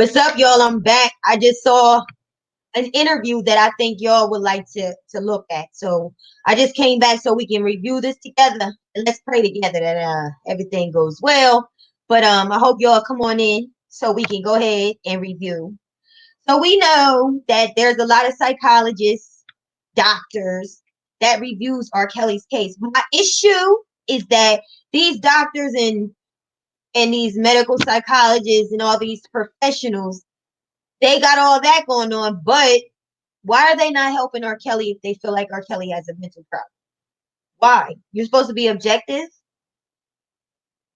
What's up, y'all? I'm back. I just saw an interview that I think y'all would like to look at. So I just came back so we can review this together and let's pray together that everything goes well. But I hope y'all come on in so we can go ahead and review. So we know that there's a lot of psychologists, doctors that reviews R. Kelly's case. My issue is that these doctors and these medical psychologists and all these professionals, they got all that going on, but why are they not helping R. Kelly if they feel like R. Kelly has a mental problem? Why? You're supposed to be objective.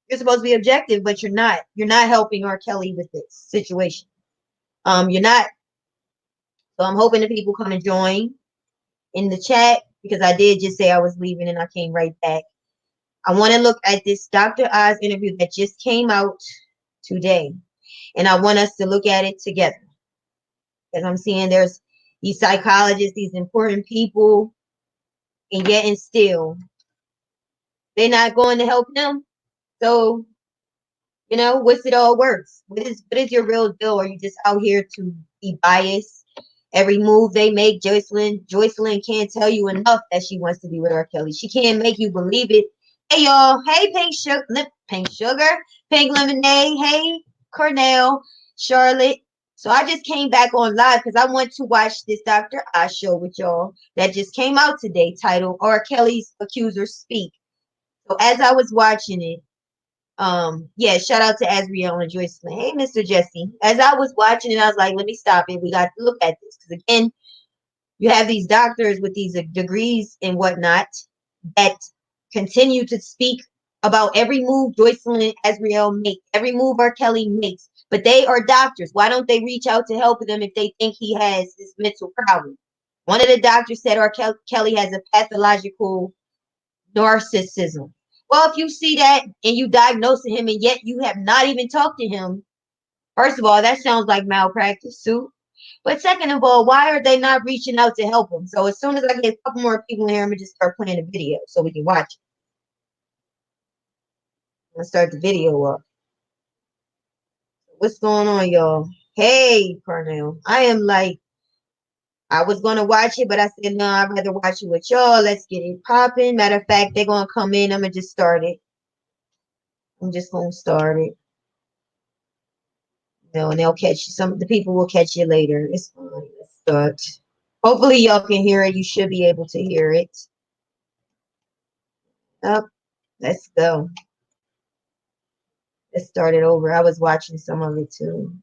You're supposed to be objective, but you're not. You're not helping R. Kelly with this situation. You're not. So I'm hoping that people come and join in the chat because I did just say I was leaving and I came right back. I want to look at this Dr. Oz interview that just came out today, and I want us to look at it together. Because I'm seeing there's these psychologists, these important people, and yet and still they're not going to help them. So, what's it all worth? What is your real deal? Are you just out here to be biased? Every move they make, Joycelyn can't tell you enough that she wants to be with R. Kelly. She can't make you believe it. Hey y'all, hey Pink Sugar, Pink Lemonade, hey Cornell, Charlotte. So I just came back on live because I want to watch this Dr. Oz show with y'all that just came out today, titled R. Kelly's Accusers Speak. So as I was watching it, shout out to Azriel and Joycelyn. Hey, Mr. Jesse. As I was watching it, I was like, let me stop it. We got to look at this. Because again, you have these doctors with these degrees and whatnot that continue to speak about every move Joycelyn and Azriel make, every move R. Kelly makes. But they are doctors. Why don't they reach out to help them if they think he has this mental problem? One of the doctors said R. Kelly has a pathological narcissism. Well, if you see that and you diagnose him and yet you have not even talked to him, first of all, that sounds like malpractice too. But second of all, why are they not reaching out to help him? So as soon as I get a couple more people in here, I'm going to just start playing the video so we can watch it. I'm going to start the video up. What's going on, y'all? Hey, Cornell. I was going to watch it, but I said, no, I'd rather watch it with y'all. Let's get it popping. Matter of fact, they're going to come in. I'm going to just start it. I'm just going to start it. And they'll catch you. Some of the people will catch you later. It's fine. Let's start. Hopefully, y'all can hear it. You should be able to hear it. Up. Let's go. Let's start it over. I was watching some of it too.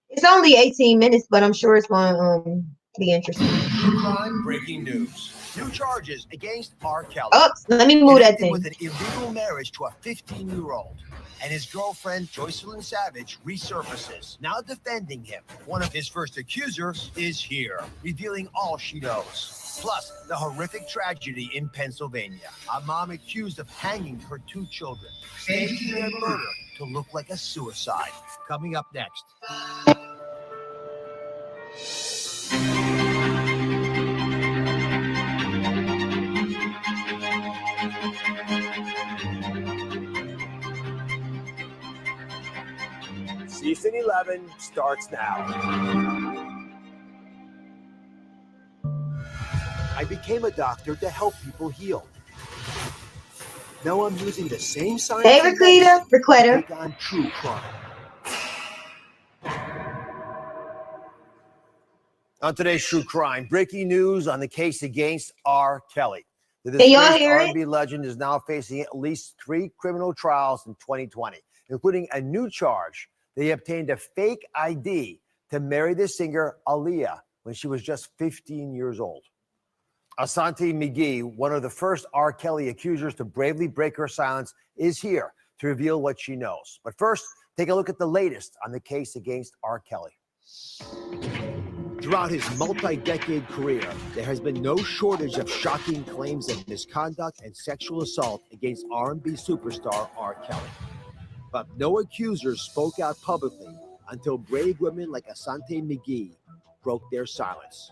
It's only 18 minutes, but I'm sure it's going to be interesting. Crime breaking news. New charges against R. Kelly. Oh, let me move that thing. With an illegal marriage to a 15-year-old. And his girlfriend, Joycelyn Savage, resurfaces, now defending him. One of his first accusers is here, revealing all she knows. Plus, the horrific tragedy in Pennsylvania. A mom accused of hanging her 2 children, staging their murder to look like a suicide. Coming up next. Season 11 starts now. I became a doctor to help people heal. Now I'm using the same science. Hey, Requeta. Take on true crime. On today's True Crime, breaking news on the case against R. Kelly. The disgraced R&B legend is now facing at least 3 criminal trials in 2020, including a new charge. They obtained a fake ID to marry the singer Aaliyah when she was just 15 years old. Asante McGee, one of the first R. Kelly accusers to bravely break her silence, is here to reveal what she knows. But first, take a look at the latest on the case against R. Kelly. Throughout his multi-decade career, there has been no shortage of shocking claims of misconduct and sexual assault against R&B superstar R. Kelly. But no accusers spoke out publicly until brave women like Asante McGee broke their silence.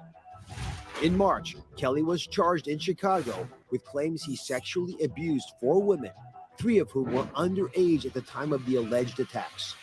In March, Kelly was charged in Chicago with claims he sexually abused 4 women, 3 of whom were underage at the time of the alleged attacks.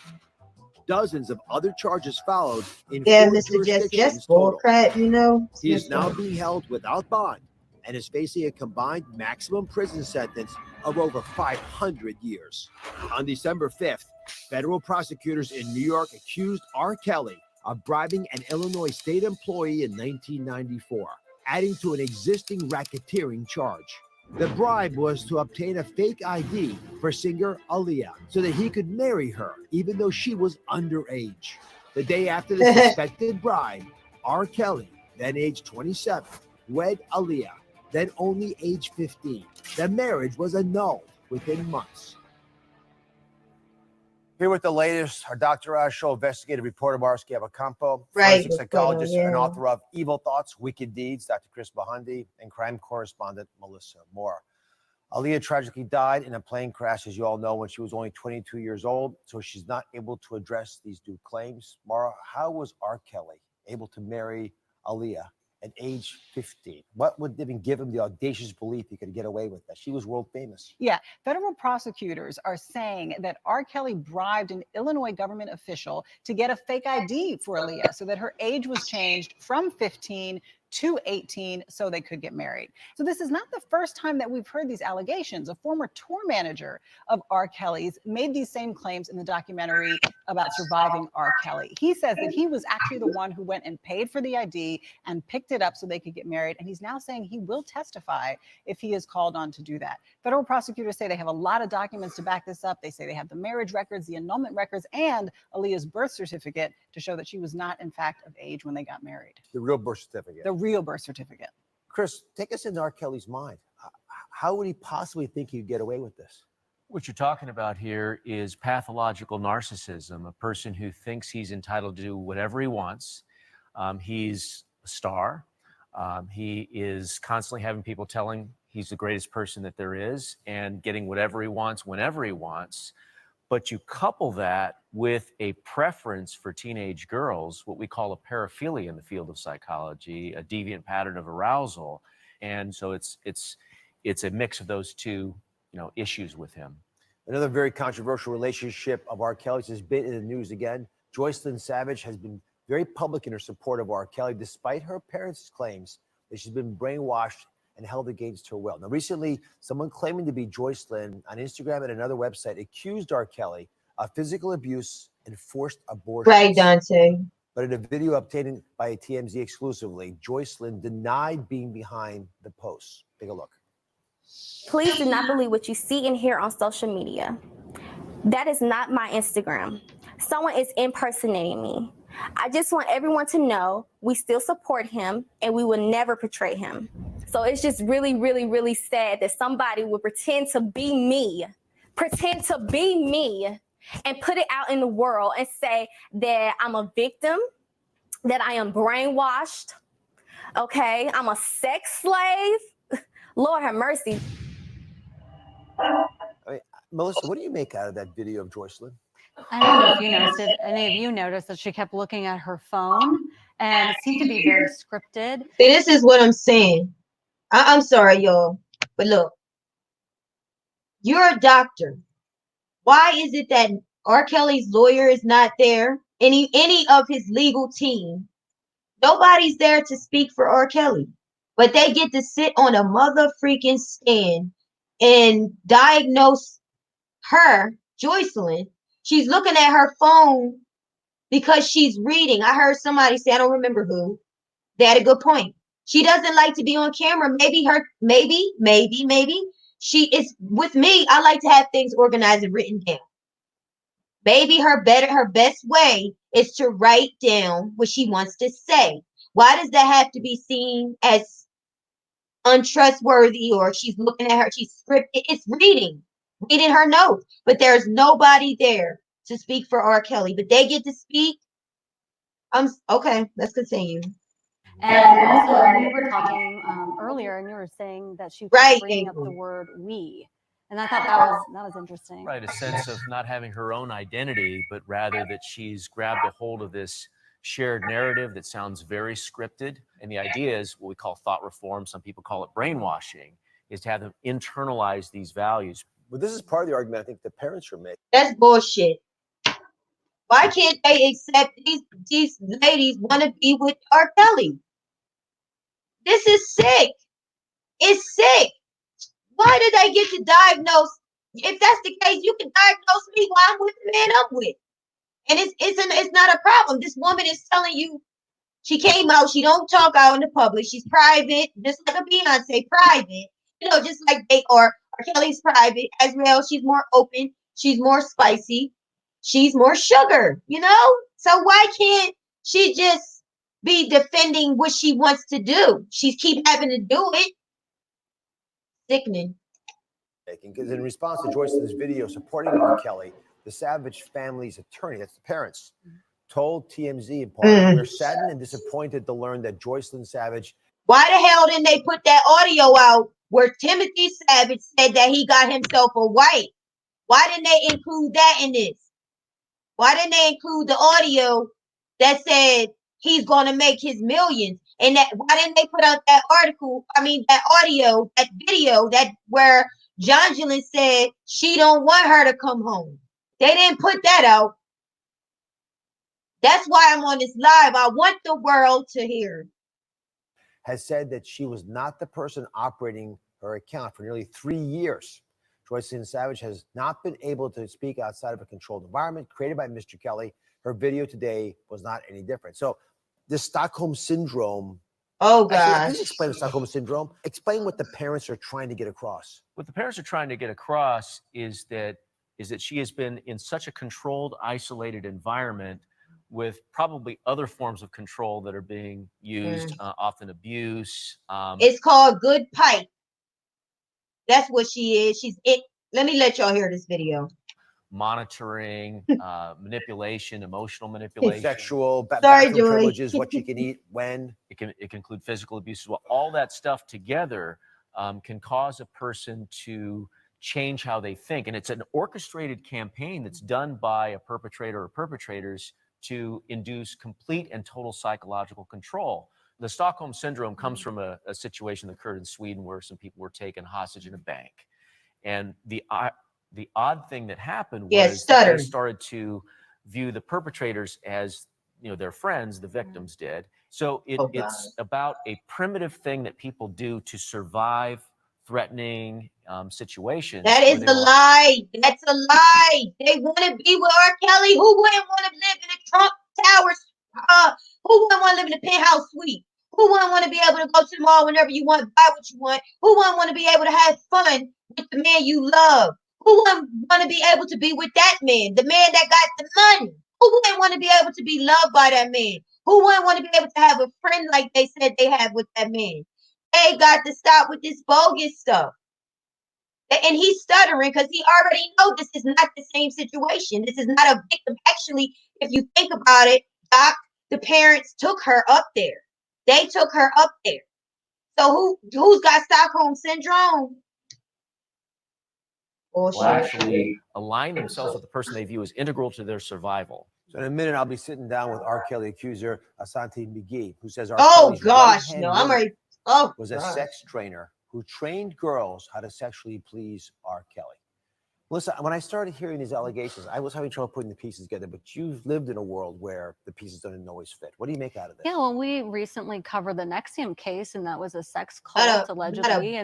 dozens of other charges followed in 4 Mr. Jesse, that's jurisdictions bull total. crap, you know. He is now being held without bond and is facing a combined maximum prison sentence of over 500 years. On December 5th, federal prosecutors in New York accused R. Kelly of bribing an Illinois state employee in 1994, adding to an existing racketeering charge. The bribe was to obtain a fake ID for singer Aaliyah so that he could marry her, even though she was underage. The day after the suspected bribe, R. Kelly, then age 27, wed Aaliyah, then only age 15. The marriage was annulled within months. Here with the latest, our Dr. Oz Show investigative reporter Marsky Abacampo, forensic psychologist and author of Evil Thoughts, Wicked Deeds, Dr. Chris Bahandi, and crime correspondent Melissa Moore. Aaliyah tragically died in a plane crash, as you all know, when she was only 22 years old, so she's not able to address these new claims. Mara, how was R. Kelly able to marry Aaliyah at age 15? What would even give him the audacious belief he could get away with that? She was world famous. Yeah, federal prosecutors are saying that R. Kelly bribed an Illinois government official to get a fake ID for Aaliyah so that her age was changed from 15 to 18 so they could get married. So this is not the first time that we've heard these allegations. A former tour manager of R. Kelly's made these same claims in the documentary about surviving R. Kelly. He says that he was actually the one who went and paid for the ID and picked it up so they could get married. And he's now saying he will testify if he is called on to do that. Federal prosecutors say they have a lot of documents to back this up. They say they have the marriage records, the annulment records, and Aaliyah's birth certificate to show that she was not, in fact, of age when they got married. The real birth certificate. The real birth certificate. Chris, take us into R. Kelly's mind. How would he possibly think he'd get away with this? What you're talking about here is pathological narcissism, a person who thinks he's entitled to do whatever he wants. He's a star. He is constantly having people telling he's the greatest person that there is and getting whatever he wants whenever he wants. But you couple that with a preference for teenage girls, what we call a paraphilia in the field of psychology, a deviant pattern of arousal. And so it's a mix of those two, issues with him. Another very controversial relationship of R. Kelly's has been in the news again. Joycelyn Savage has been very public in her support of R. Kelly, despite her parents' claims that she's been brainwashed and held against her will. Now, recently, someone claiming to be Joycelyn on Instagram and another website accused R. Kelly of physical abuse and forced abortion. Right, Dante. But in a video obtained by TMZ exclusively, Joycelyn denied being behind the posts. Take a look. Please do not believe what you see and hear on social media. That is not my Instagram. Someone is impersonating me. I just want everyone to know we still support him and we will never betray him. So it's just really, really, really sad that somebody would pretend to be me and put it out in the world and say that I'm a victim, that I am brainwashed, okay? I'm a sex slave. Lord have mercy. I mean, Melissa, what do you make out of that video of Joycelyn? I don't know if you noticed it. Any of you noticed that she kept looking at her phone and it seemed to be very scripted. See, this is what I'm saying. I'm sorry, y'all, but look, you're a doctor. Why is it that R. Kelly's lawyer is not there? Any of his legal team? Nobody's there to speak for R. Kelly, but they get to sit on a mother freaking stand and diagnose her, Joycelyn. She's looking at her phone because she's reading. I heard somebody say, I don't remember who, they had a good point. She doesn't like to be on camera. Maybe she is with me. I like to have things organized and written down. Maybe her best way is to write down what she wants to say. Why does that have to be seen as untrustworthy, or she's looking at her, she's scripted? It's reading her notes, but there's nobody there to speak for R. Kelly, but they get to speak. Okay, let's continue. And also, we were talking earlier, and you were saying that she was bringing up the word "we," and I thought that was interesting. Right, a sense of not having her own identity, but rather that she's grabbed a hold of this shared narrative that sounds very scripted. And the idea is what we call thought reform. Some people call it brainwashing, is to have them internalize these values. But this is part of the argument I think the parents are making. That's bullshit. Why can't they accept these ladies want to be with R. Kelly? This is sick. It's sick. Why did they get to diagnose? If that's the case, you can diagnose me while I'm with the man I'm with. And it's not a problem. This woman is telling you she came out. She don't talk out in the public. She's private, just like a Beyonce, private. Just like they are. Kelly's private as well. She's more open. She's more spicy. She's more sugar. So why can't she just be defending what she wants to do? She's keep having to do it. Sickening. Because in response to Joycelyn's video supporting R. Kelly, the Savage family's attorney, that's the parents, told TMZ in part, we're saddened and disappointed to learn that Joycelyn Savage. Why the hell didn't they put that audio out where Timothy Savage said that he got himself a wife? Why didn't they include that in this? Why didn't they include the audio that said he's going to make his millions? And why didn't they put out that that audio, that video, that where Joycelyn said she don't want her to come home? They didn't put that out. That's why I'm on this live. I want the world to hear. Has said that she was not the person operating her account for nearly 3 years. Joycelyn Savage has not been able to speak outside of a controlled environment created by Mr. Kelly. Her video today was not any different. So this Stockholm Syndrome. Oh, gosh. Can you explain the Stockholm Syndrome? Explain what the parents are trying to get across. What the parents are trying to get across is that she has been in such a controlled, isolated environment with probably other forms of control that are being used, often abuse. It's called good pipe. That's what she is. Let me let y'all hear this video. Monitoring, manipulation, emotional manipulation, sexual privileges, what you can eat, when. It can include physical abuse as well. All that stuff together can cause a person to change how they think. And it's an orchestrated campaign that's done by a perpetrator or perpetrators to induce complete and total psychological control. The Stockholm Syndrome comes from a situation that occurred in Sweden where some people were taken hostage in a bank. And the odd thing that happened was that they started to view the perpetrators as their friends, the victims did. So it's about a primitive thing that people do to survive threatening situations. That is a lie. That's a lie. They want to be with R. Kelly. Who wouldn't want to live in the Trump Towers? Who wouldn't want to live in a penthouse suite? Who wouldn't want to be able to go to the mall whenever you want, buy what you want? Who wouldn't want to be able to have fun with the man you love? Who wouldn't want to be able to be with that man, the man that got the money? Who wouldn't want to be able to be loved by that man? Who wouldn't want to be able to have a friend like they said they have with that man? They got to stop with this bogus stuff. And he's stuttering because he already knows this is not the same situation. This is not a victim. Actually, if you think about it, Doc, the parents took her up there. They took her up there. So who's got Stockholm Syndrome? Will actually align themselves with the person they view as integral to their survival. So in a minute, I'll be sitting down with R. Kelly accuser Asante McGee, who says R. Kelly's was a sex trainer who trained girls how to sexually please R. Kelly. Listen, when I started hearing these allegations, I was having trouble putting the pieces together, but you've lived in a world where the pieces don't always fit. What do you make out of this? Yeah, well, we recently covered the NXIVM case, and that was a sex cult, allegedly.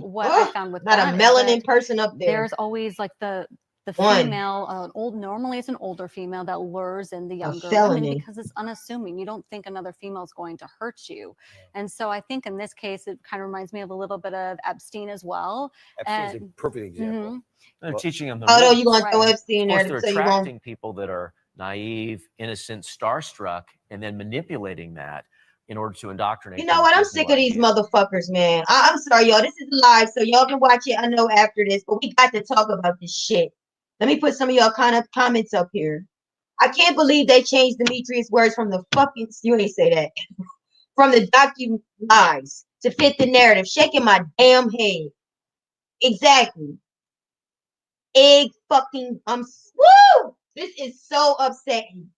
What I found with not a melanin person up there. There's always like the female, normally it's an older female that lures in the younger women because it's unassuming. You don't think another female is going to hurt you. And so I think in this case, it kind of reminds me of a little bit of Epstein as well. Epstein's a perfect example. They're teaching them the rules. Oh, no, you're going to throw Epstein there. They're attracting people that are naive, innocent, starstruck, and then manipulating that in order to indoctrinate. You know what? I'm sick of these motherfuckers, man. I'm sorry, y'all. This is live, so y'all can watch it. I know after this, but we got to talk about this shit. Let me put some of y'all kind of comments up here. I can't believe they changed Demetrius' words from the fucking, you ain't say that, from the lies to fit the narrative. Shaking my damn head. Exactly. Woo! This is so upsetting.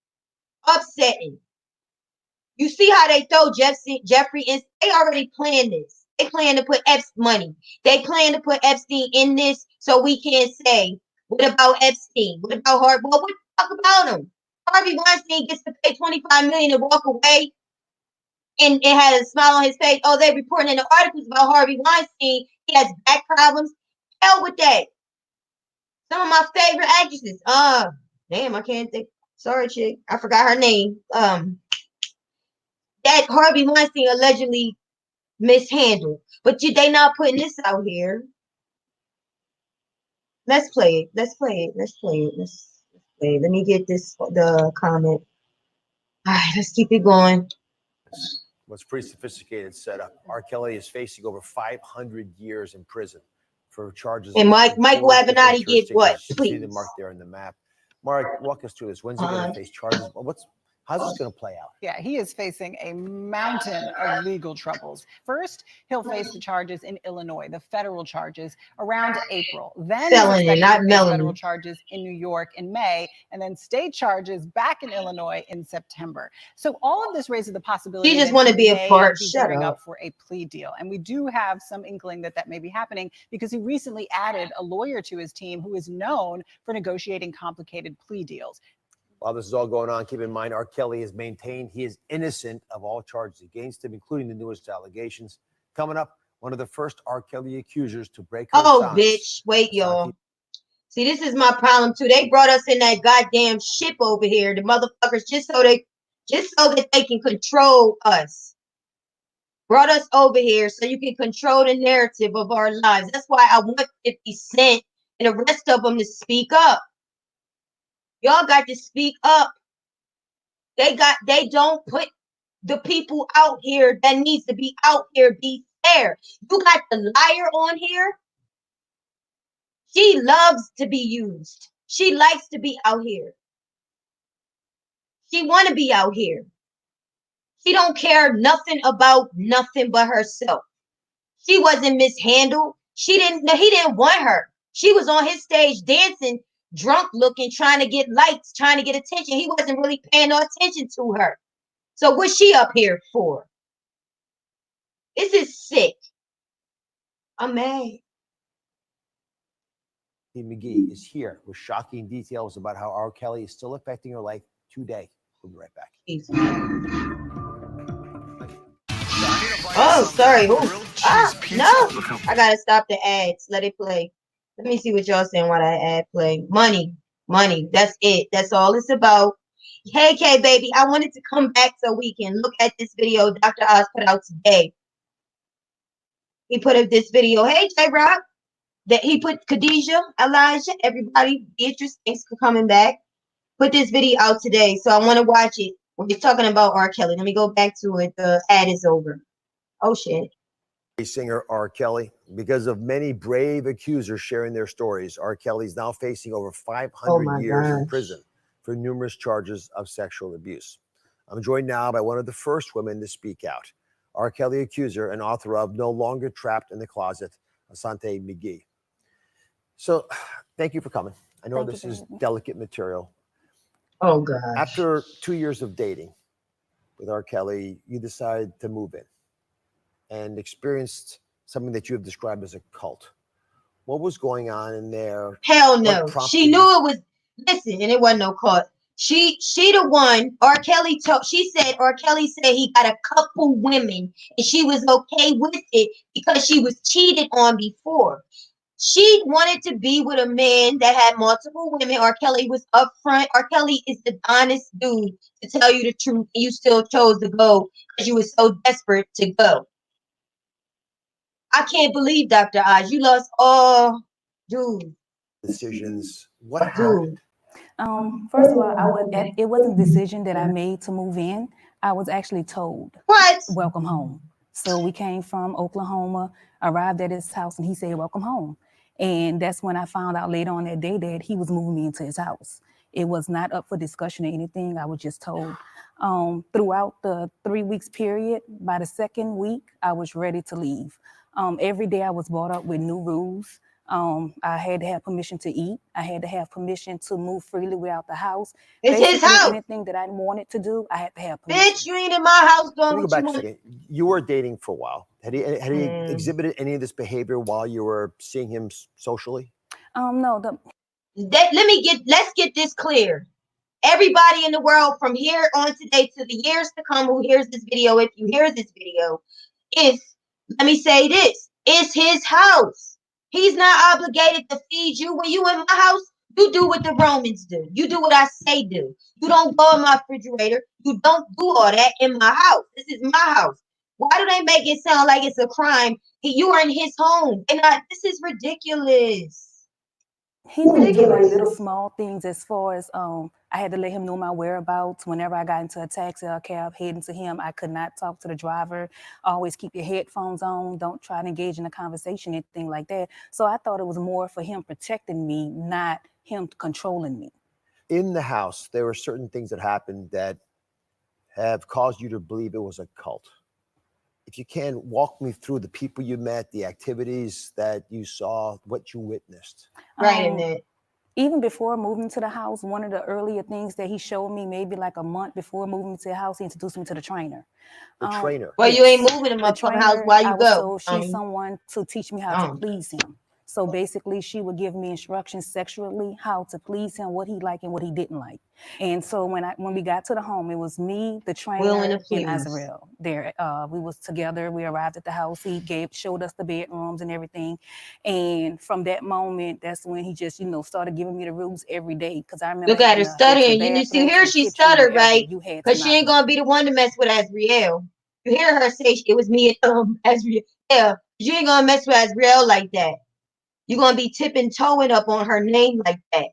Upsetting. You see how they throw Jeffrey in? They already planned this. They plan to put money. They plan to put Epstein in this so we can't say, what about Epstein? What about Hart? Well, what the fuck about him? Harvey Weinstein gets to pay $25 million and walk away, and it had a smile on his face. Oh, they're reporting in the articles about Harvey Weinstein. He has back problems. Hell with that. Some of my favorite actresses. Damn, I can't think. Sorry, chick. I forgot her name. That Harvey Weinstein allegedly mishandled. But they not putting this out here. Let's play it. Let's play it. Let's play it. Let's play it. Let me get the comment. All right, let's keep it going. What's pretty sophisticated setup. R. Kelly is facing over 500 years in prison for charges. And Michael Avenatti did what? Please. See the mark there on the map. Mark, walk us through this. When's he going to face charges? How's this going to play out? Yeah, he is facing a mountain of legal troubles. First, he'll face the charges in Illinois, the federal charges, around April. Then felony, not felony. Federal charges in New York in May, and then state charges back in Illinois in September. So all of this raises the possibility he just want to be a part. Shut up for a plea deal. And we do have some inkling that may be happening because he recently added a lawyer to his team who is known for negotiating complicated plea deals. While this is all going on, keep in mind, R. Kelly has maintained he is innocent of all charges against him, including the newest allegations. Coming up, one of the first R. Kelly accusers to break her silence. Bitch. Wait, y'all. See, this is my problem, too. They brought us in that goddamn ship over here, the motherfuckers, just so that they can control us. Brought us over here so you can control the narrative of our lives. That's why I want 50 Cent and the rest of them to speak up. Y'all got to speak up. They don't put the people out here that needs to be out here be fair. You got the liar on here. She loves to be used. She likes to be out here. She want to be out here. She don't care nothing about nothing but herself. She wasn't mishandled. He didn't want her. She was on his stage dancing, drunk looking, trying to get likes, trying to get attention. He wasn't really paying no attention to her. So what's she up here for? This is sick. I'm mad. McGee is here with shocking details about how R. Kelly is still affecting her life today. We'll be right back. Oh, sorry. No. I gotta stop the ads. Let it play. Let me see what y'all saying while that ad play. Money. That's it. That's all it's about. Hey, K, baby. I wanted to come back so we can look at this video Dr. Oz put out today. He put up this video. Hey, J-Rock. That he put Khadijah, Elijah, everybody, Beatrice, thanks for coming back. Put this video out today. So I want to watch it. When he's talking about R. Kelly. Let me go back to it. The ad is over. Oh, shit. Singer R. Kelly. Because of many brave accusers sharing their stories, R. Kelly is now facing over 500 years in prison for numerous charges of sexual abuse. I'm joined now by one of the first women to speak out, R. Kelly accuser and author of No Longer Trapped in the Closet, Asante McGee. So thank you for coming. I know this is delicate material. Oh, God. After 2 years of dating with R. Kelly, you decided to move in and experienced something that you have described as a cult. What was going on in there? Hell no. She knew it was, listen, and it wasn't no cult. She the one, R. Kelly said he got a couple women and she was okay with it because she was cheated on before. She wanted to be with a man that had multiple women. R. Kelly was upfront. R. Kelly is the honest dude, to tell you the truth. And you still chose to go because you were so desperate to go. I can't believe, Dr. Oz, you lost all, dude. Decisions. What happened? First of all, it wasn't a decision that I made to move in. I was actually told. What? Welcome home. So we came from Oklahoma, arrived at his house, and he said, welcome home. And that's when I found out later on that day that he was moving me into his house. It was not up for discussion or anything. I was just told. Throughout the 3 weeks period, by the second week, I was ready to leave. Every day I was brought up with new rules. I had to have permission to eat. I had to have permission to move freely without the house. It's his house. Anything that I wanted to do, I had to have permission. Bitch, you ain't in my house doing what you want. You were dating for a while. Had he exhibited any of this behavior while you were seeing him socially? No. Let's get this clear. everybody in the world from here on today to the years to come who hears this video, if you hear this video, let me say this, it's his house. He's not obligated to feed you. When you in my house, you do what the Romans do. You do what I say do. You don't go in my refrigerator. You don't do all that in my house. This is my house. Why do they make it sound like it's a crime? You are in his home. And this is ridiculous. He would do like little small things as far as I had to let him know my whereabouts. Whenever I got into a taxi or a cab heading to him, I could not talk to the driver. Always keep your headphones on. Don't try to engage in a conversation, anything like that. So I thought it was more for him protecting me, not him controlling me. In the house, there were certain things that happened that have caused you to believe it was a cult. If you can, walk me through the people you met, the activities that you saw, what you witnessed. Right in there. Even before moving to the house, one of the earlier things that he showed me, maybe like a month before moving to the house, he introduced me to the trainer. The trainer? Well, you ain't moving him up from the house while you I was go. told she's someone to teach me how to please him. So basically, she would give me instructions sexually, how to please him, what he liked and what he didn't like. And so when we got to the home, it was me, the trainer, and Azrael. There, we was together. We arrived at the house. He showed us the bedrooms and everything. And from that moment, that's when he just, started giving me the rules every day. Because I remember, look at her stuttering. You see, here she stuttered, right? Because she ain't gonna be the one to mess with Azrael. You hear her say it was me and Azrael. Yeah, you ain't gonna mess with Azrael like that. You're going to be tipping toeing up on her name like that.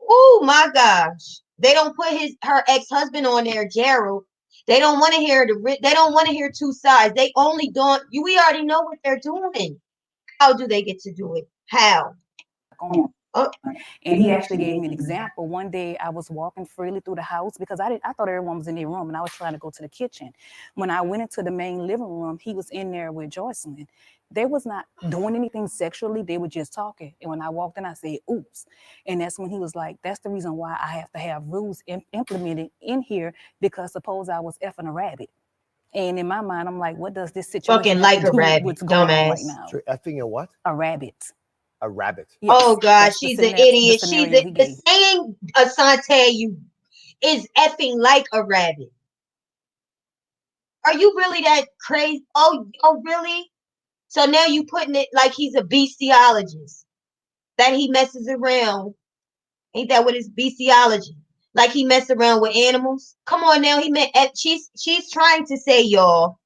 Oh my gosh. They don't put her ex-husband on there, Gerald. They don't want to hear they don't want to hear two sides. They only don't. We already know what they're doing. How do they get to do it? How? And he actually gave me an example. One day I was walking freely through the house because I thought everyone was in their room and I was trying to go to the kitchen. When I went into the main living room, he was in there with Joycelyn. They was not doing anything sexually. They were just talking. And when I walked in, I said, oops. And that's when he was like, that's the reason why I have to have rules implemented in here, because suppose I was effing a rabbit. And in my mind, I'm like, what does this situation fucking like a rabbit, what's going on right now? So effing a what? A rabbit. A rabbit. Yes, oh God, she's an idiot. The saying, Asante, is effing like a rabbit. Are you really that crazy? Oh, really? So now you putting it like he's a bestiologist, that he messes around. Ain't that what his bestiology? Like he messed around with animals? Come on now, she's trying to say, y'all,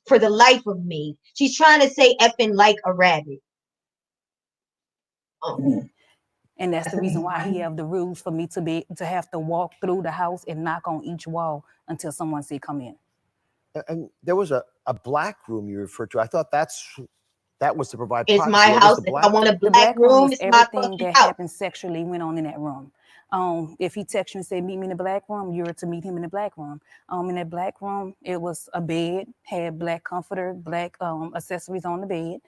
for the life of me, she's trying to say effing like a rabbit. And that's the reason why he have the rules for me to have to walk through the house and knock on each wall until someone say come in. And there was a black room you referred to. I thought that was to provide privacy. It's my house. If I want a black room, it's everything that happened sexually went on in that room. If he texts you and say, meet me in the black room, you're to meet him in the black room. In that black room, it was a bed, had black comforter, black accessories on the bed.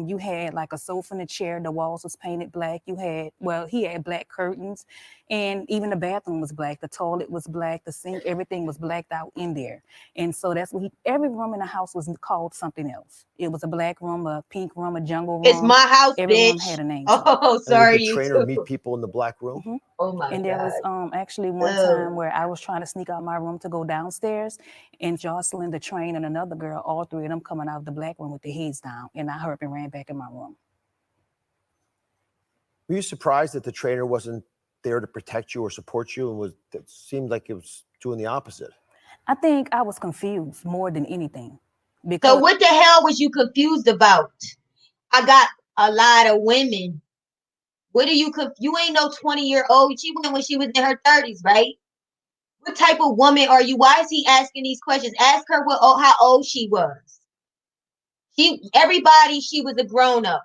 You had like a sofa and a chair. The walls was painted black. He had black curtains, and even the bathroom was black. The toilet was black. The sink, everything was blacked out in there. And so that's what every room in the house was called something else. It was a black room, a pink room, a jungle room. It's my house, Everyone bitch. had a name. Oh, sorry. Did the trainer meet people in the black room? Mm-hmm. Oh my And there God. was actually one time where I was trying to sneak out my room to go downstairs, and Joycelyn, the trainer, and another girl, all three of them coming out of the black room with their heads down, and I hurt and ran back in my room. Were you surprised that the trainer wasn't there to protect you or support you, and it seemed like it was doing the opposite? I think I was confused more than anything. So what the hell was you confused about? I got a lot of women. What are you ain't no 20-year-old. She went when she was in her 30s, right? What type of woman are you? Why is he asking these questions? Ask her how old she was. Everybody, she was a grown-up.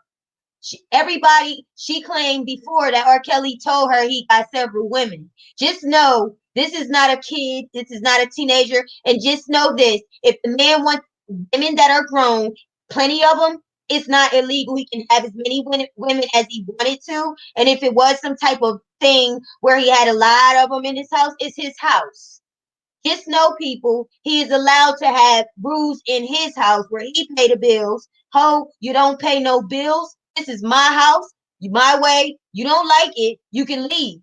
She claimed before that R. Kelly told her he got several women. Just know this is not a kid. This is not a teenager. And just know this. If the man wants women that are grown, plenty of them, it's not illegal. He can have as many women as he wanted to. And if it was some type of thing where he had a lot of them in his house, it's his house. Just know, people, he is allowed to have rules in his house where he pay the bills. You don't pay no bills. This is my house, my way. You don't like it, you can leave.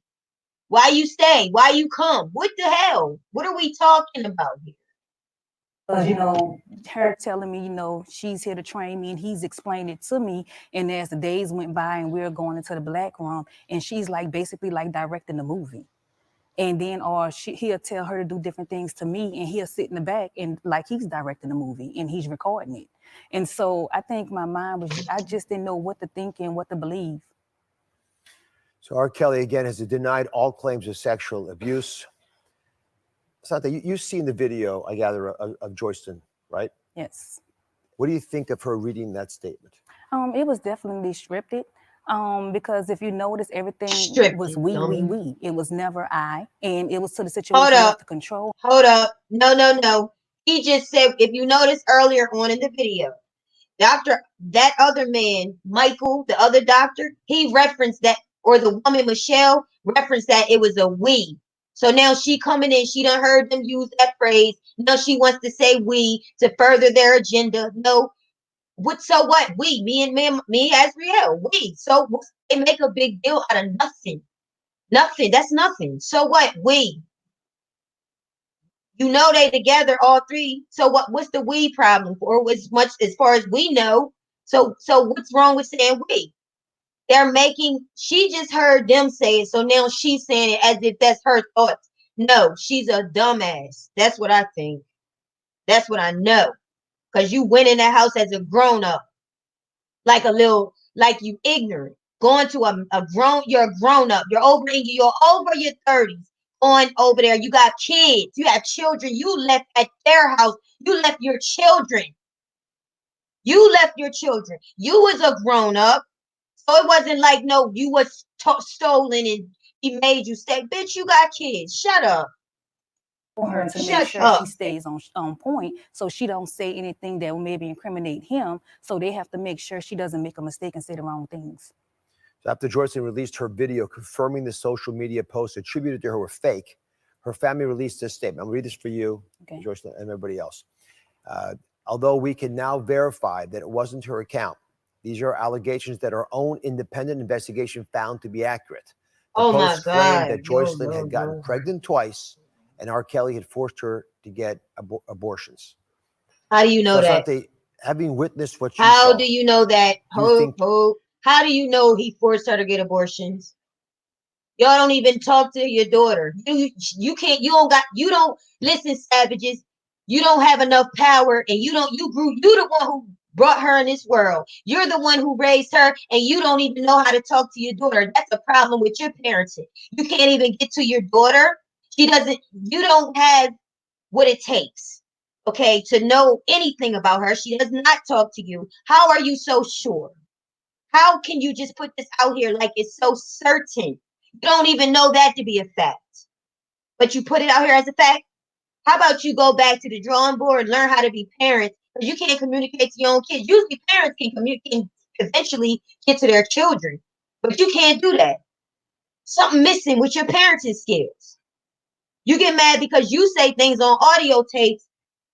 Why you stay? Why you come? What the hell? What are we talking about here? Because, you know, her telling me, you know, she's here to train me, and he's explaining it to me. And as the days went by and we were going into the black room, and she's like basically like directing the movie. And then he'll tell her to do different things to me, and he'll sit in the back and like he's directing the movie and he's recording it. And so I think my mind was, I just didn't know what to think and what to believe. So R. Kelly, again, has denied all claims of sexual abuse. Asante, you've seen the video, I gather, of Joycelyn, right? Yes. What do you think of her reading that statement? It was definitely scripted. Because if you notice, everything was we. It was never I, and it was to the situation of the control. Hold up. No. He just said, if you notice earlier on in the video, Dr. that other man, Michael, the other doctor, he referenced that, or the woman, Michelle, referenced that it was a we. So now she coming in, she done heard them use that phrase. Now she wants to say we to further their agenda. No. So what? We, me and me, Azriel, we. So they make a big deal out of nothing. Nothing. That's nothing. So what? We. You know they together, all three. So what's the we problem? Or as much as far as we know. So what's wrong with saying we? They're making, she just heard them say it, so now she's saying it as if that's her thoughts. No, she's a dumbass. That's what I think. That's what I know. Because you went in that house as a grown-up. Like you ignorant. Going to you're a grown-up. You're over your 30s. On over there, you got kids, you have children, you left at their house, you left your children. You was a grown-up. So it wasn't like, no, you was stolen and he made you stay. Bitch, you got kids. Shut up. For her to make sure she stays on point, so she don't say anything that will maybe incriminate him. So they have to make sure she doesn't make a mistake and say the wrong things. So after Joycelyn released her video confirming the social media posts attributed to her were fake, her family released this statement. I'm going to read this for you, okay, Joycelyn, and everybody else. Although we can now verify that it wasn't her account, these are allegations that our own independent investigation found to be accurate. The post claimed that Joycelyn had gotten pregnant twice and R. Kelly had forced her to get abortions. How do you know that? Having witnessed what you saw. How do you know that? How do you know he forced her to get abortions? Y'all don't even talk to your daughter. You don't listen, savages. You don't have enough power, and you the one who brought her in this world. You're the one who raised her, and you don't even know how to talk to your daughter. That's a problem with your parenting. You can't even get to your daughter. You don't have what it takes, okay, to know anything about her. She does not talk to you. How are you so sure? How can you just put this out here like it's so certain? You don't even know that to be a fact, but you put it out here as a fact. How about you go back to the drawing board and learn how to be parents? Because you can't communicate to your own kids. Usually parents can communicate, eventually get to their children, but you can't do that. Something missing with your parenting skills. You get mad because you say things on audio tapes.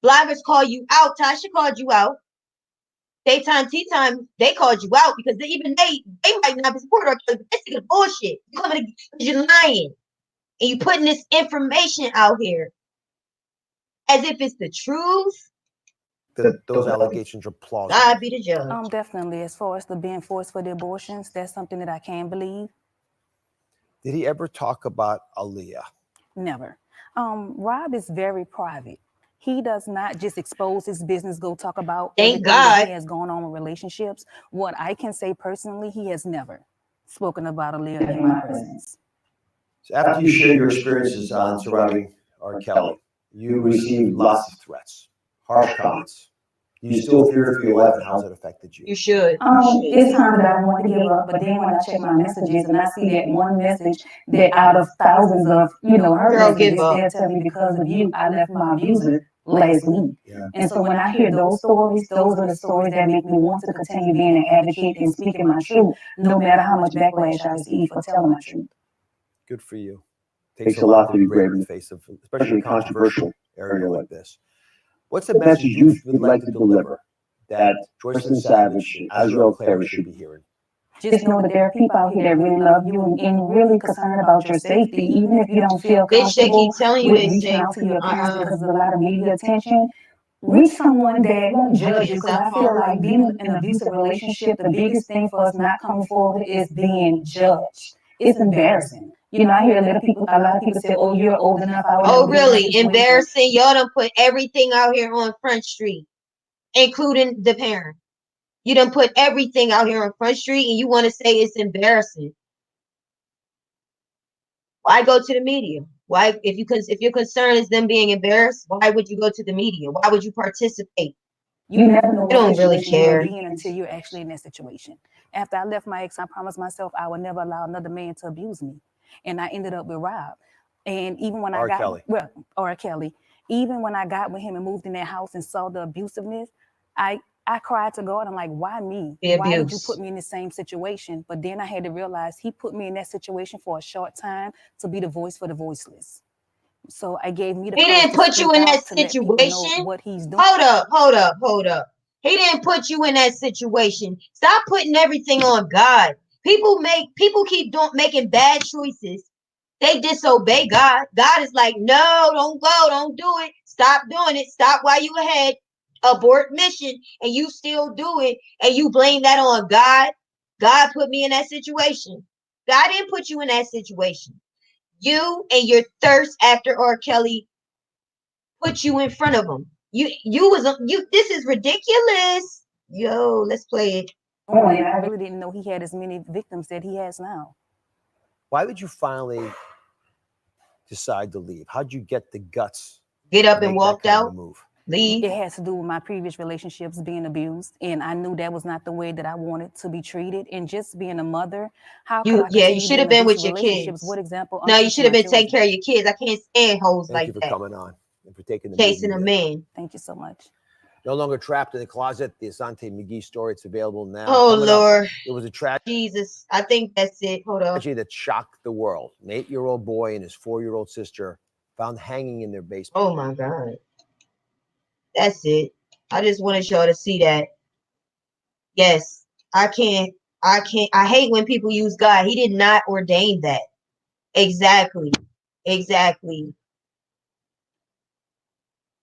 Bloggers call you out. Tasha called you out. Daytime, tea time, they called you out because they might not be supportive, but this is bullshit. You're lying. And you putting this information out here as if it's the truth. Those allegations are plausible. God be the judge. Definitely. As far as the being forced for the abortions, that's something that I can believe. Did he ever talk about Aaliyah? Never. Rob is very private. He does not just expose his business, go talk about everything that he has going on with relationships. What I can say personally, he has never spoken about Aaliyah in my presence. So after you shared your experiences on surrounding R. Kelly, you received lots of threats, harsh comments. You still fear for your life, and how's it affected you? You should. It's time that I want to give up, but then when I check my messages and I see that one message that out of thousands of, her messages, they'll tell me because of you, I left my abuser last week. Yeah. And so when I hear those stories, those are the stories that make me want to continue being an advocate and speaking my truth, no matter how much backlash I receive for telling my truth. Good for you. Takes a lot to be brave in the face of, especially a controversial area like this. What's the message you would like to deliver that Joycelyn Savage and Azriel Clary should be hearing? Just know that there are people out here that really love you and really concerned about your safety, even if you don't feel comfortable with reaching out to your parents because of a lot of media attention. Reach someone that won't judge you, because I feel like being in an abusive relationship, the biggest thing for us not coming forward is being judged. It's embarrassing. You know, I hear a lot of people say, "Oh, you're old enough." Oh, really? Embarrassing. Y'all done put everything out here on Front Street, including the parent. You done put everything out here on Front Street, and you want to say it's embarrassing. Why go to the media? Why, if your concern is them being embarrassed, why would you go to the media? Why would you participate? You never know what don't really care until you're actually in that situation. After I left my ex, I promised myself I would never allow another man to abuse me, and I ended up with Rob. And even when I got R. Kelly, even when I got with him and moved in that house and saw the abusiveness, I cried to God. I'm like, why me? Why did you put me in the same situation? But then I had to realize he put me in that situation for a short time to be the voice for the voiceless. So I gave me the He didn't put you in that situation. What he's doing. Hold up. He didn't put you in that situation. Stop putting everything on God. People keep making bad choices. They disobey God. God is like, no, don't go, don't do it. Stop doing it. Stop while you ahead. Abort mission, and you still do it, and you blame that on God. God put me in that situation. God didn't put you in that situation. You and your thirst after R. Kelly put you in front of him. This is ridiculous. Yo, let's play it. Oh, I really didn't know he had as many victims that he has now. Why did you finally decide to leave? How'd you get the guts? Get up and walked out. Move. Leave. It has to do with my previous relationships being abused, and I knew that was not the way that I wanted to be treated. And just being a mother, you should have been with your kids. What example? No, you should have been taking care of your kids. I can't stand hoes like that. Thank you for coming on and for taking the chasing a man. Thank you so much. No longer trapped in the closet. The Asante McGee story. It's available now. Oh, Lord. It was a tragedy. Jesus, I think that's it. Hold on. Tragedy that shocked the world. An 8-year-old boy and his 4-year-old sister found hanging in their basement. Oh, my God. That's it. I just wanted y'all to see that. Yes, I hate when people use God. He did not ordain that. Exactly.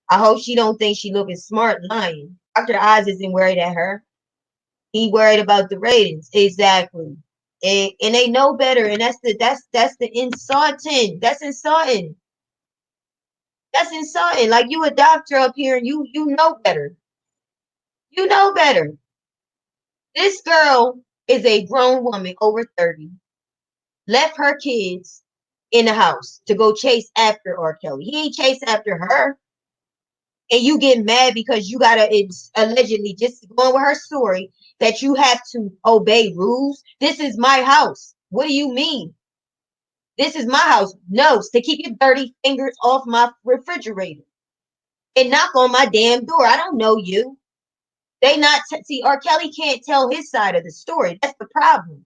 I hope she don't think she looking smart lying. Dr. Oz isn't worried at her. He worried about the ratings. Exactly. And they know better. And that's the insulting. That's insulting. That's insulting. Like, you a doctor up here and you know better. You know better. This girl is a grown woman over 30. Left her kids in the house to go chase after R. Kelly. He ain't chase after her. And you get mad because you gotta, it's allegedly, just going with her story, that you have to obey rules. This is my house. What do you mean? This is my house. No, to keep your dirty fingers off my refrigerator and knock on my damn door. I don't know you. They not see, R. Kelly can't tell his side of the story. That's the problem.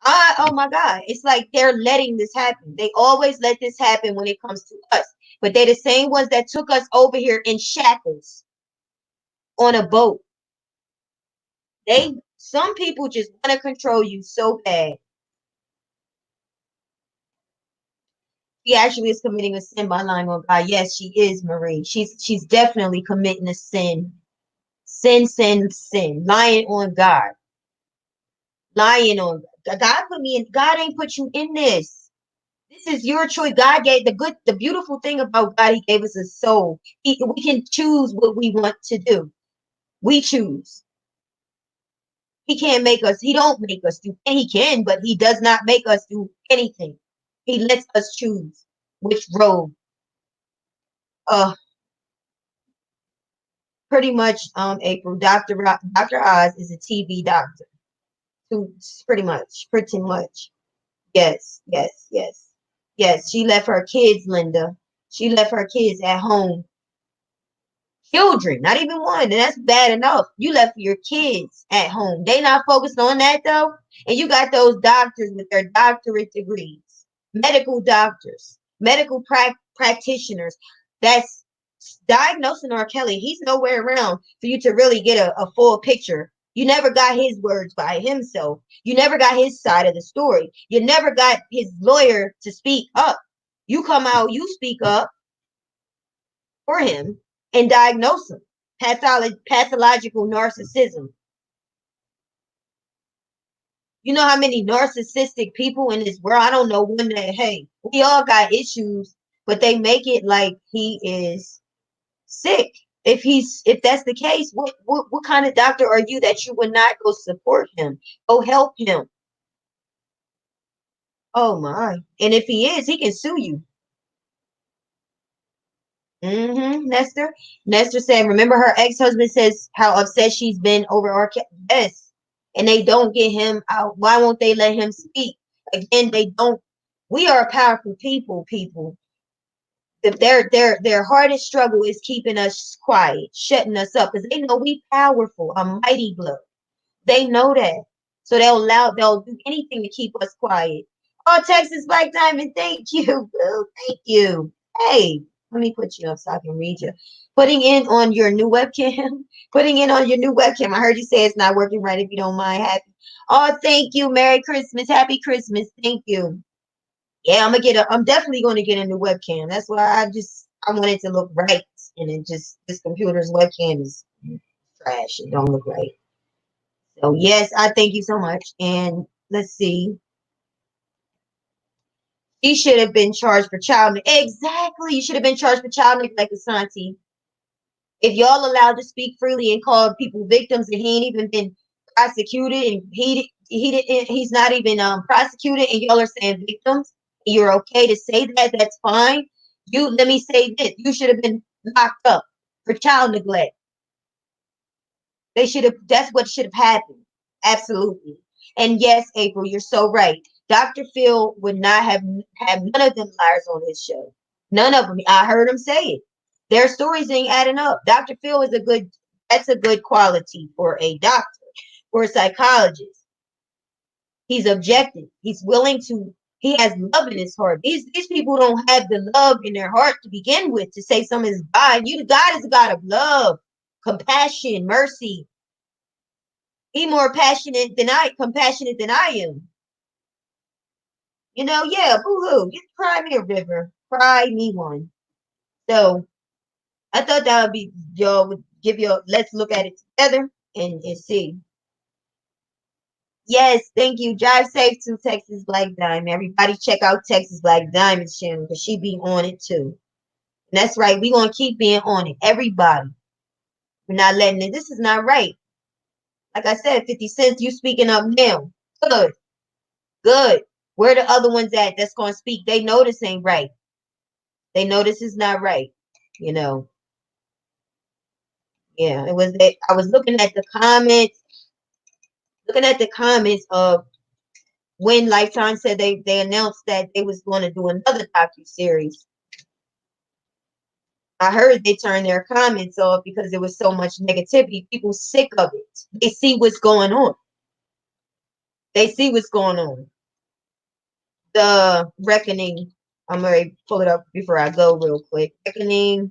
Oh my God. It's like they're letting this happen. They always let this happen when it comes to us. But they're the same ones that took us over here in shackles on a boat. Some people just want to control you so bad. She actually is committing a sin by lying on God. Yes, she is, Marie. She's definitely committing a sin. Sin. Lying on God. Lying on God. God put me in. God ain't put you in this. This is your choice. God gave the beautiful thing about God. He gave us a soul. We can choose what we want to do. We choose. He can't make us. He don't make us do. And he can, but he does not make us do anything. He lets us choose which road. Pretty much, April. Dr. Oz is a TV doctor. Pretty much. Yes. She left her kids, Linda. She left her kids at home. Children, not even one, and that's bad enough. You left your kids at home. They not focused on that though. And you got those doctors with their doctorate degrees, medical doctors, medical practitioners that's diagnosing R. Kelly. He's nowhere around for you to really get a full picture You never got his words by himself. You never got his side of the story. You never got his lawyer to speak up. You come out, you speak up for him and diagnose him. Pathological narcissism. You know how many narcissistic people in this world? I don't know one that, hey, we all got issues, but they make it like he is sick. If that's the case, what kind of doctor are you that you would not go support him, go help him? Oh my! And if he is, he can sue you. Nestor said, remember her ex-husband says how upset she's been over our yes, and they don't get him out. Why won't they let him speak? Again, they don't. We are powerful people. Their hardest struggle is keeping us quiet, shutting us up, because they know we powerful, a mighty blow. They know that. So they'll do anything to keep us quiet. Oh, Texas Black Diamond, thank you. Boo. Thank you. Hey, let me put you up so I can read you. Putting in on your new webcam. Putting in on your new webcam. I heard you say it's not working right, if you don't mind. Happy. Oh, thank you. Merry Christmas. Happy Christmas. Thank you. Yeah, I'm definitely going to get a new webcam. That's why I want it to look right. And it just, this computer's webcam is trash. It don't look right. So yes, I thank you so much. And let's see. He should have been charged for child neglect. Exactly. You should have been charged for child neglect, Asante. If y'all allowed to speak freely and call people victims and he ain't even been prosecuted and he's not even prosecuted and y'all are saying victims, and you're okay to say that, that's fine. Let me say this. You should have been locked up for child neglect. That's what should have happened. Absolutely. And yes, April, you're so right. Dr. Phil would not have none of them liars on his show. None of them. I heard him say it. Their stories ain't adding up. Dr. Phil is that's a good quality for a doctor, for a psychologist. He's objective. He's willing to, he has love in his heart. These people don't have the love in their heart to begin with to say something is God. God is a God of love, compassion, mercy. He's more compassionate than I am. Yeah, boo-hoo. Just cry me a river. Cry me one. So I thought that would be, y'all would give you let's look at it together and see. Yes, thank you. Drive safe to Texas Black Diamond. Everybody check out Texas Black Diamond's channel because she be on it too. And that's right. We're going to keep being on it. Everybody. We're not letting it. This is not right. Like I said, 50 cents, you speaking up now. Good. Good. Where the other ones at that's going to speak? They know this ain't right. They know this is not right. Yeah, I was looking at the comments of when Lifetime said they announced that they was going to do another docu-series. I heard they turned their comments off because there was so much negativity. People sick of it. They see what's going on. The Reckoning. I'm going to pull it up before I go real quick. Reckoning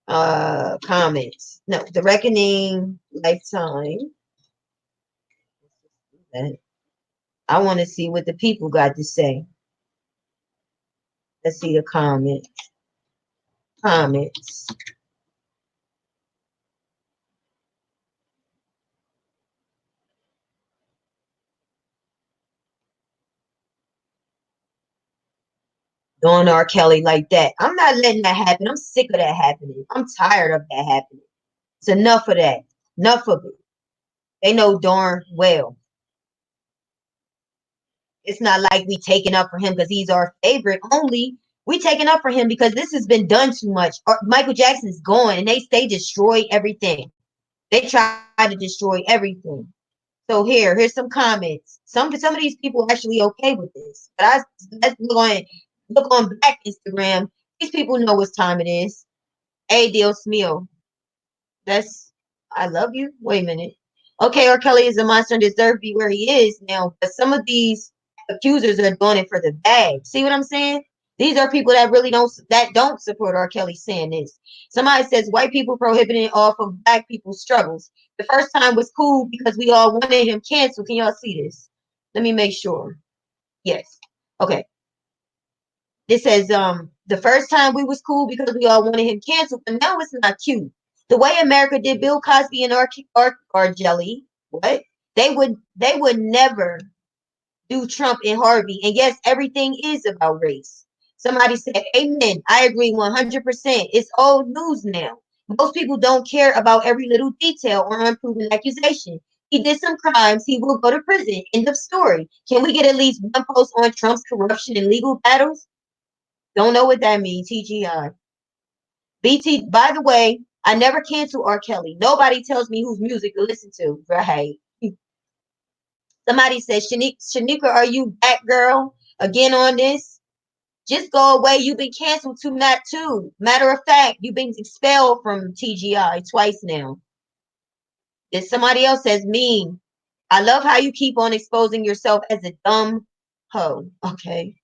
comments. No, The Reckoning Lifetime. I want to see what the people got to say. Let's see the comments. Doing R. Kelly like that. I'm not letting that happen. I'm sick of that happening. I'm tired of that happening. It's enough of that. Enough of it. They know darn well. It's not like we taking up for him because he's our favorite only. We taking up for him because this has been done too much. Michael Jackson's gone and they destroy everything. They try to destroy everything. So here's some comments. Some of these people are actually okay with this. But let's look on Black Instagram. These people know what time it is. Hey, Dios mío. I love you. Wait a minute. Okay, R. Kelly is a monster and deserves to be where he is now. But some of these accusers are doing it for the bag. See what I'm saying? These are people that really don't support R. Kelly saying this. Somebody says white people prohibiting off of black people's struggles. The first time was cool because we all wanted him canceled. Can y'all see this? Let me make sure. Yes. Okay. This says, the first time we was cool because we all wanted him canceled, but now it's not cute. The way America did Bill Cosby and R. Jelly, what? They would never do Trump and Harvey. And yes, everything is about race. Somebody said, amen. I agree 100%. It's old news now. Most people don't care about every little detail or unproven accusation. He did some crimes. He will go to prison. End of story. Can we get at least one post on Trump's corruption and legal battles? Don't know what that means. TGI. BT, by the way, I never cancel R. Kelly. Nobody tells me whose music to listen to. Right. Somebody says, Shanika, are you back, girl? Again on this? Just go away. You've been canceled too, not too. Matter of fact, you've been expelled from TGI twice now. Then somebody else says, mean. I love how you keep on exposing yourself as a dumb hoe. Okay.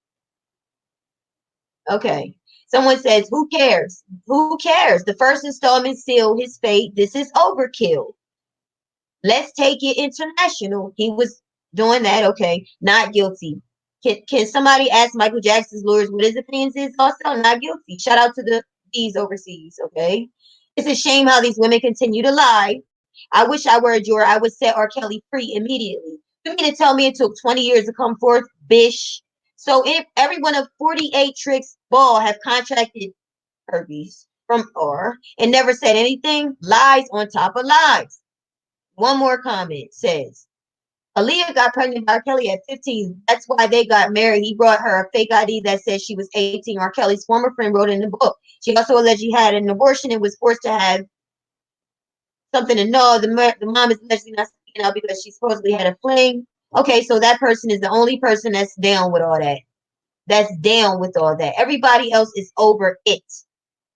Okay. Someone says, who cares? Who cares? The first installment sealed his fate. This is overkill. Let's take it international. He was doing that. Okay. Not guilty. Can somebody ask Michael Jackson's lawyers what his opinions is? Also, not guilty. Shout out to these overseas. Okay. It's a shame how these women continue to lie. I wish I were a juror. I would set R. Kelly free immediately. You mean to tell me it took 20 years to come forth, bish? So if every one of 48 tricks ball have contracted herpes from R and never said anything, lies on top of lies. One more comment says, Aaliyah got pregnant by R. Kelly at 15. That's why they got married. He brought her a fake ID that says she was 18. R. Kelly's former friend wrote in the book. She also allegedly had an abortion and was forced to have something to know. The mom is allegedly not speaking out because she supposedly had a fling. Okay, so that person is the only person that's down with all that. That's down with all that. Everybody else is over it.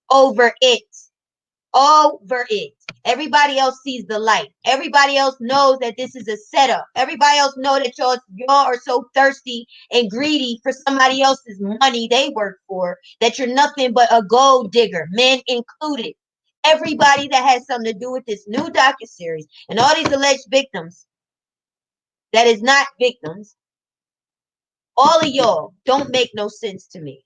Over it. Over it. Everybody else sees the light. Everybody else knows that this is a setup. Everybody else knows that y'all are so thirsty and greedy for somebody else's money they work for, that you're nothing but a gold digger, men included. Everybody that has something to do with this new docuseries and all these alleged victims that is not victims, all of y'all don't make no sense to me.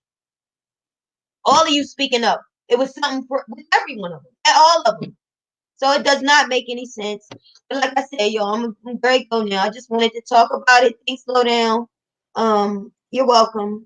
All of you speaking up. It was something for with every one of them, all of them. So it does not make any sense. But like I said, y'all, I'm great go now. I just wanted to talk about it. Things slow down. You're welcome.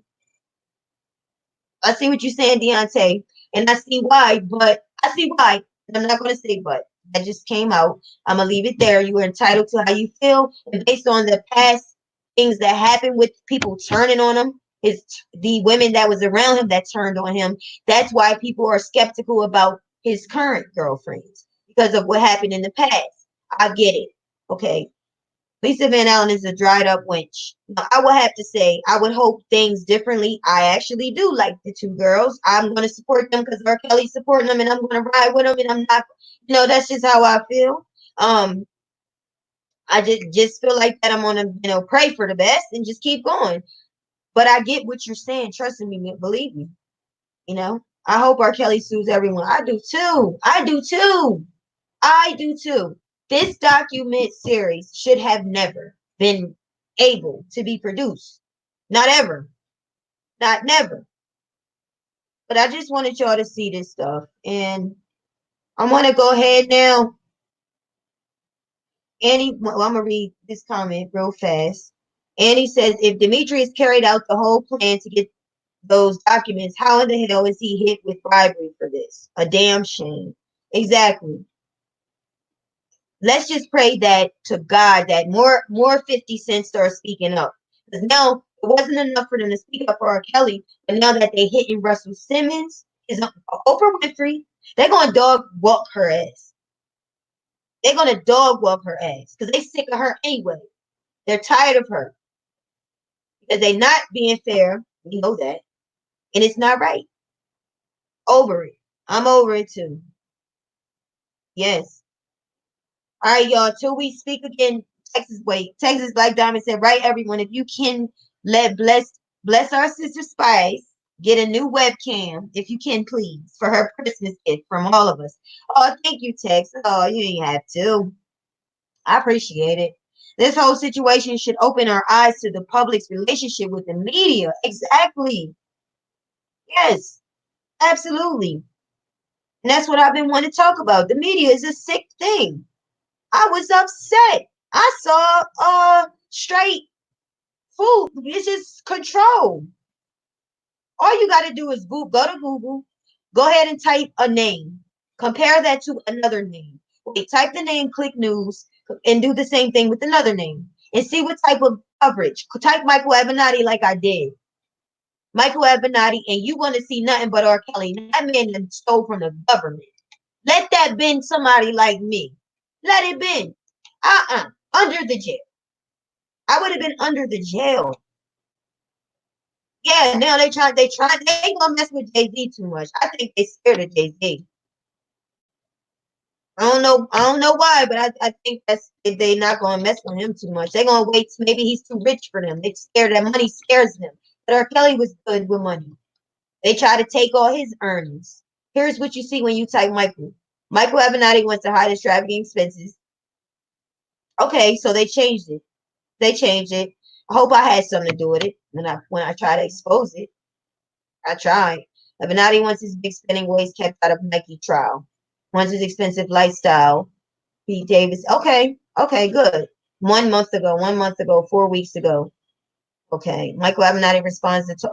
I see what you're saying, Deontay, and I see why. But I see why. I'm not gonna say but. That just came out. I'm gonna leave it there. You are entitled to how you feel, and based on the past things that happened with people turning on him, the women that was around him that turned on him. That's why people are skeptical about his current girlfriends because of what happened in the past. I get it. Okay. Lisa Van Allen is a dried up wench. Now, I would have to say, I would hope things differently. I actually do like the two girls. I'm going to support them because R. Kelly's supporting them, and I'm going to ride with them, and I'm not, that's just how I feel. I just feel like that I'm going to, pray for the best and just keep going. But I get what you're saying. Trust me, believe me. I hope R. Kelly sues everyone. I do too. I do too. I do too. This document series should have never been able to be produced. Not ever. Not never. But I just wanted y'all to see this stuff. And I want to go ahead now. I'm going to read this comment real fast. Annie says, if Demetrius carried out the whole plan to get those documents, how in the hell is he hit with bribery for this? A damn shame. Exactly. Let's just pray that to God that more 50 Cent start speaking up. Because now it wasn't enough for them to speak up for R. Kelly, but now that they hitting Russell Simmons, is Oprah Winfrey, they're gonna dog walk her ass. They're gonna dog walk her ass because they sick of her anyway. They're tired of her. Because they're not being fair. We know that. And it's not right. Over it. I'm over it too. Yes. All right, y'all. Till we speak again, Texas Black Diamond said, right, everyone, if you can let bless our sister Spice get a new webcam, if you can, please, for her Christmas gift from all of us. Oh, thank you, Tex. Oh, you ain't have to. I appreciate it. This whole situation should open our eyes to the public's relationship with the media. Exactly. Yes, absolutely. And that's what I've been wanting to talk about. The media is a sick thing. I was upset. I saw straight food. It's just control. All you got to do is go to Google, go ahead and type a name, compare that to another name. Wait, type the name, click news, and do the same thing with another name, and see what type of coverage. Type Michael Avenatti like I did. Michael Avenatti, and you're going to see nothing but R. Kelly. That man that stole from the government. Let that been somebody like me. Let it been. Under the jail. I would have been under the jail. Yeah, now they ain't gonna mess with Jay-Z too much. I think they scared of Jay-Z. I don't know why, but I think they not gonna mess with him too much. They're gonna wait, maybe he's too rich for them. They scared that money scares them. But R. Kelly was good with money. They try to take all his earnings. Here's what you see when you type Michael. Michael Avenatti wants to hide his traveling expenses. Okay, so they changed it. They changed it. I hope I had something to do with it when I try to expose it. I tried. Avenatti wants his big spending ways kept out of Nike trial. Wants his expensive lifestyle. Pete Davis. Okay, good. 1 month ago, 4 weeks ago. Okay. Michael Avenatti responds to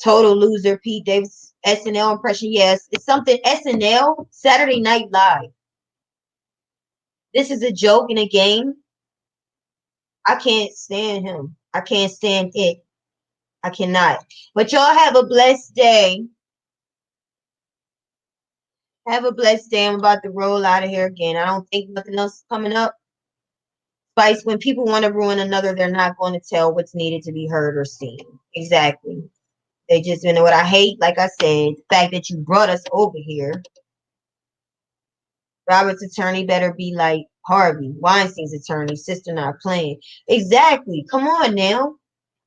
total loser Pete Davis SNL impression. Yes, it's something SNL, Saturday Night Live. This is a joke in a game. I can't stand him. I can't stand it. I cannot. But y'all have a blessed day. Have a blessed day. I'm about to roll out of here again. I don't think nothing else is coming up. Spice, when people want to ruin another, they're not going to tell what's needed to be heard or seen. Exactly. They just, you know what I hate? Like I said, the fact that you brought us over here. Robert's attorney better be like Harvey, Weinstein's attorney, sister not playing. Exactly. Come on now.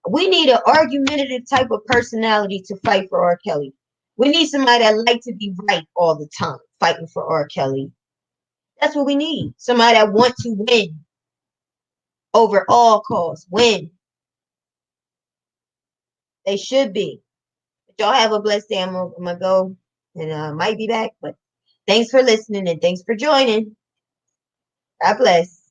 We need an argumentative type of personality to fight for R. Kelly. We need somebody that like to be right all the time, fighting for R. Kelly. That's what we need. Somebody that want to win over all costs. Win. They should be. But y'all have a blessed day. I'm gonna go and might be back. But thanks for listening and thanks for joining. God bless.